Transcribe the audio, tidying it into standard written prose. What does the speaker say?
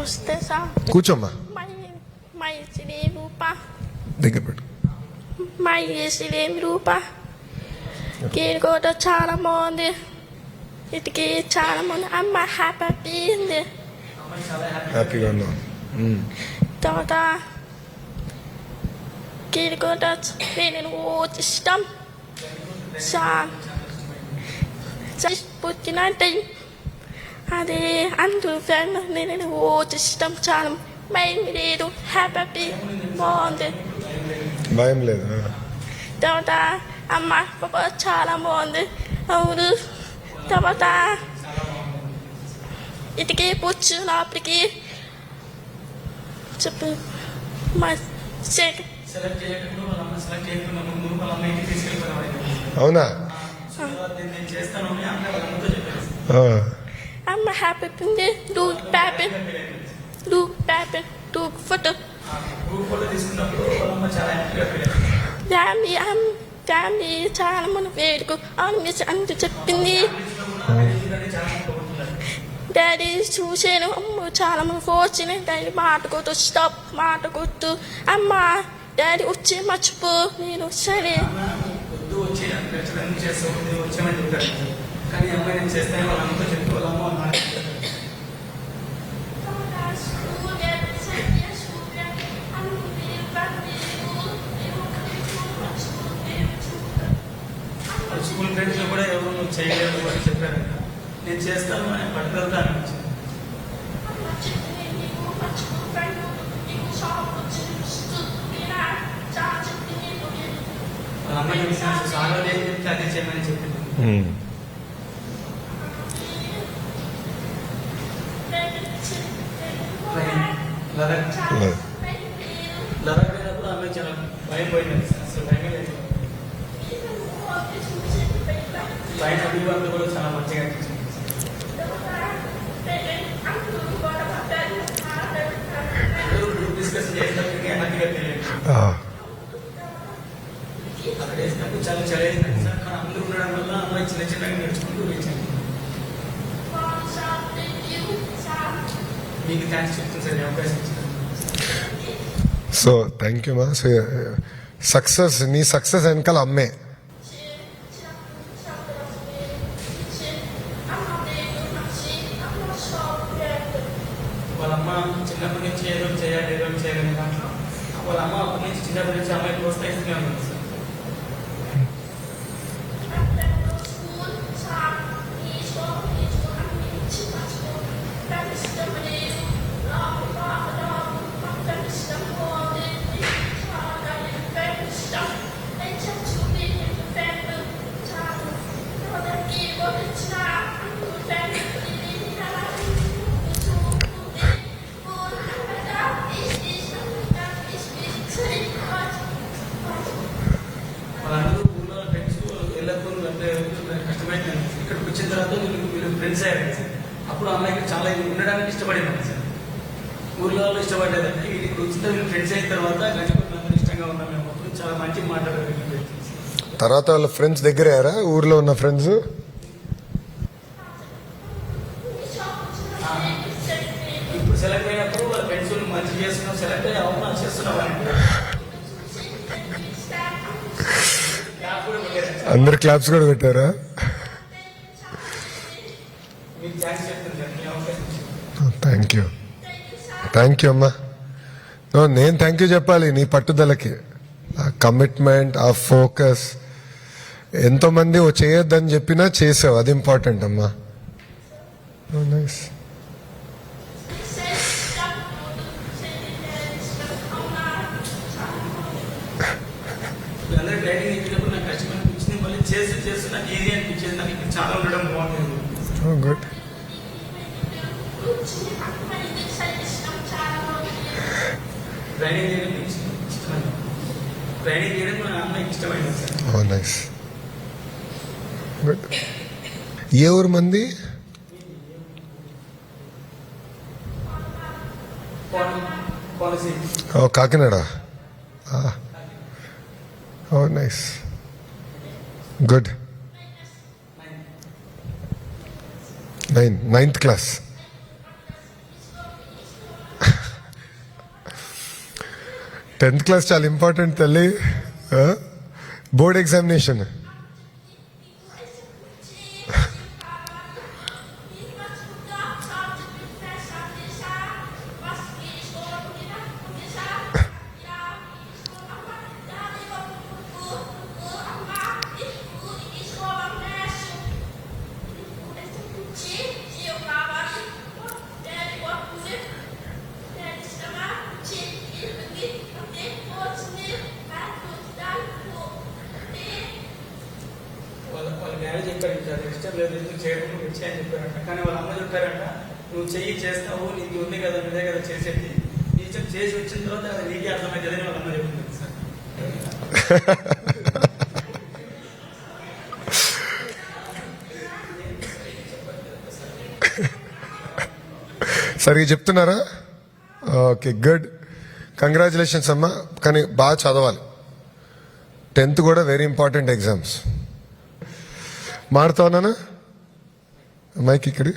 వస్తే సార్ కూర్చోమ్మా, మై శ్రీ రూప దగ్గర పెట్టు. మై శ్రీ రూప కేక్ కూడా చాలా బాగుంది. ఇటుకి చాలా బాగుంది. అమ్మ హ్యాపీ ఉంది. హ్యాపీగా ఉన్నాం. తర్వాత కేక్ కూడా నేను ఇష్టం పుట్టిన టైం అది అందరూ ఫ్రెండ్ నేను ఇష్టం చాలా భయం లేదు. హ్యాపీ బాగుంది. భయం లేదు. తర్వాత అమ్మ పాప చాలా బాగుంది. అవును. తర్వాత ఇటుకి పుచ్చు లోపలికి చెప్పు మా అవునా? అమ్మ హ్యాపీ ఉంది. డూ ఫోటో ఫ్యామిలీ చాలా మంది వేడుకు అవును మిస్ అంత చెప్పింది. డాడీ చూసాను. అమ్మ చాలా మంది వచ్చిన డాడీ మాట కొట్టు స్టాప్ మాట కొట్టు అమ్మ డాడీ వచ్చి మర్చిపో. నేను సరే స్కూల్ ఫ్రెండ్స్ కూడా ఎవరు నువ్వు చేయలేదు అని చెప్పారు. నేను చేస్తాను అని పట్టుదలతో అనిపించింది. వాళ్ళ అమ్మాయి సాగర్ ఏం చెప్తే అదే చేయమని చెప్పింది. లదాఖ్ పోయినప్పుడు అమ్మాయి చాలా భయం పోయింది. అసలు భయమే లేదు. పైన అభివృద్ధి కూడా చాలా మంచిగా అనిపించింది. గ్రూప్ డిస్కషన్ చేసినప్పటికీ మంచిగా తెలియదు. అక్కడ వేసినప్పుడు చాలా చదివింది సార్. కానీ అందరూ ఉండడం వల్ల అమ్మాయి చిన్న చిన్నగా నేర్చుకుంటూ వచ్చింది. మీకు థ్యాంక్స్ చెప్తుంది సార్ ఈ అవకాశం ఇచ్చింది. సో థ్యాంక్ యూ మా. సో సక్సెస్ నీ సక్సెస్ వెనకాల అమ్మే. వాళ్ళ అమ్మ చిన్నప్పటి నుంచి ఏదో చేయాలి దాంట్లో వాళ్ళ అమ్మ అప్పటి నుంచి చిన్నప్పటి నుంచి అమ్మాయి ప్రోత్సహిస్తూనే ఉంది సార్. వాళ్ళందరూ ఊళ్ళో ఫ్రెండ్స్ ఎల్లప్పుడూ కష్టమైంది. ఇక్కడికి వచ్చిన తర్వాత మీరు ఫ్రెండ్స్ అయ్యారు సార్. అప్పుడు అమ్మాయికి చాలా ఉండడానికి ఇష్టపడింది సార్. ఊర్లో వాళ్ళు ఇష్టపడలేదంటే ఇక్కడికి వచ్చిన వీళ్ళు ఫ్రెండ్స్ అయిన తర్వాత గణపతి ఇష్టంగా ఉన్నాం మేము. అప్పుడు చాలా మంచిగా మాట్లాడారు. తర్వాత వాళ్ళ ఫ్రెండ్స్ దగ్గర అయ్యారా? ఊర్లో ఉన్న ఫ్రెండ్స్ ఇప్పుడు సెలెక్ట్ అయినప్పుడు వాళ్ళ ఫ్రెండ్స్ మంచి చేస్తున్నాం సెలెక్ట్ అయ్యి అవునా చేస్తున్నాం అందరు క్లాప్స్ కూడా పెట్టారా? మీకు థ్యాంక్స్ చెప్తుంది. థ్యాంక్ యూ అమ్మా. నేను థ్యాంక్ యూ చెప్పాలి నీ పట్టుదలకి, ఆ కమిట్మెంట్, ఆ ఫోకస్. ఎంతోమంది ఓ చేయొద్దని చెప్పినా చేసావు, అది ఇంపార్టెంట్ అమ్మా. నైస్. అందరూ ట్రైనింగ్ ఇచ్చినప్పుడు నాకు కష్టం అనిపించింది. మళ్ళీ చేస్తూ నాకు ఈజీ అనిపించేది. నాకు ఇక్కడ చాలా ఉండడం బాగుంటుంది. గుడ్. ట్రైనింగ్ చేయడం ఇష్టమైంది. ట్రైనింగ్ చేయడం మా అమ్మాయికి ఇష్టమైంది సార్. నైస్. గుడ్. ఏ ఊరు మంది? Kakinada. Nice. Good. 9th class. 10th class చాలా ఇంపార్టెంట్ తల్లి. Board examination. వాళ్ళ డాడీ చెప్పారు సార్ ఇష్టం లేదు ఎందుకు చేయడం నువ్వు వచ్చాయని చెప్పారంట. కానీ వాళ్ళ అమ్మ చెప్పారంట నువ్వు చెయ్యి చేస్తావు నీకు ఉంది కదా నువ్వే కదా చేసేది నీ ఇష్టం చేసి వచ్చిన తర్వాత అది నీకే అర్థమవుతుందని వాళ్ళ అమ్మ చెప్తుంది సార్. సరిగ్గా చెప్తున్నారా? Okay, good. కంగ్రాచులేషన్స్ అమ్మా. కానీ బాగా చదవాలి. 10th కూడా వెరీ ఇంపార్టెంట్ ఎగ్జామ్స్. మాడుతా ఉన్నానా మైక్ ఇక్కడ?